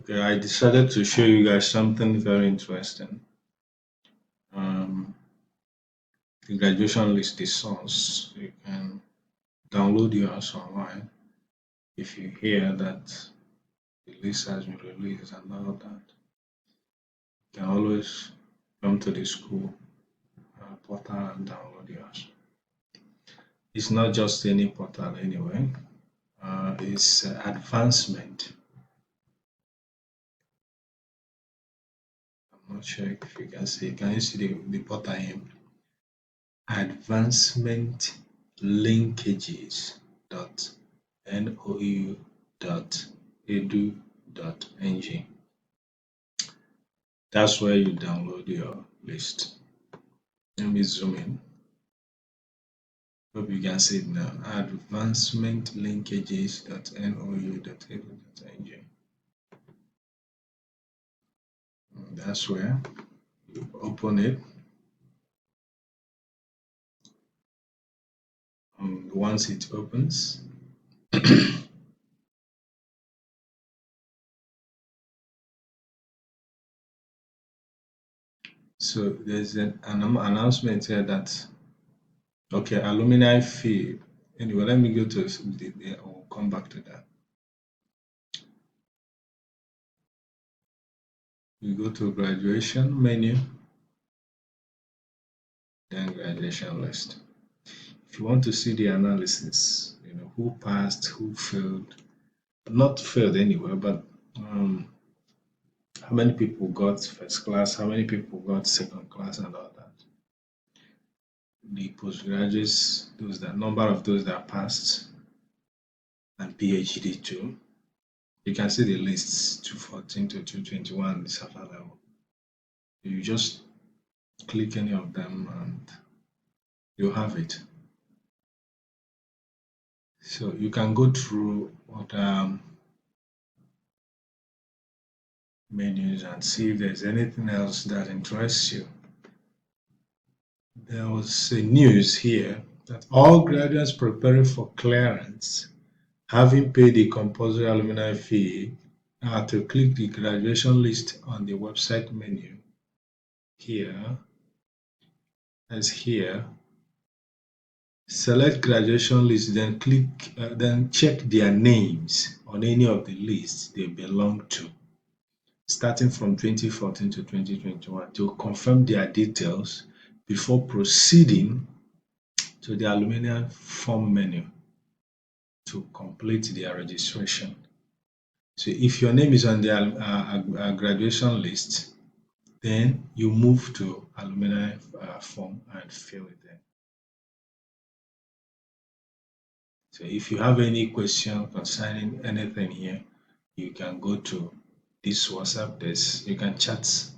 Okay, I decided to show you guys something very interesting. Um, the graduation list is source. You can download yours online if you hear that the list has been released and all that. You can always come to the school portal and download yours. It's not just any portal anyway. It's advancement. I'm not sure if you can see. Can you see the portal here? Advancement linkages dot nou dot edu dot ng. That's where you download your list. Let me zoom in. Hope you can see it now. Advancement linkages dot nou dot edu dot ng. That's where you open it. Once it opens, so there's an announcement here that okay, alumni fee. Anyway, let me go to I'll come back to that. You go to graduation menu, then graduation list. If you want to see the analysis, who passed, who failed, not failed anyway, but how many people got first class, how many people got second class, and all that. The postgraduates, number of those that passed, and PhD too. You can see the lists 214 to 221 is available. You just click any of them and you have it. So you can go through other menus and see if there's anything else that interests you. There was a news here that all graduates preparing for clearance, having paid the compulsory alumni fee, are to click the graduation list on the website menu here, as here. Select graduation list, then then check their names on any of the lists they belong to, starting from 2014 to 2021, to confirm their details before proceeding to the alumni form menu to complete their registration. So if your name is on the graduation list, then you move to alumni form and fill it in. So if you have any question concerning anything here, you can go to this WhatsApp. You can chat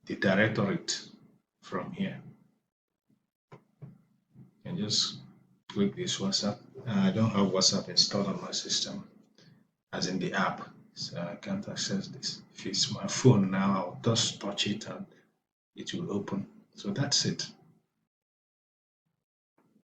the directorate from here. You can just click this WhatsApp. I don't have WhatsApp installed on my system, as in the app, so I can't access this. If it's my phone now, I'll just touch it and it will open. So that's it.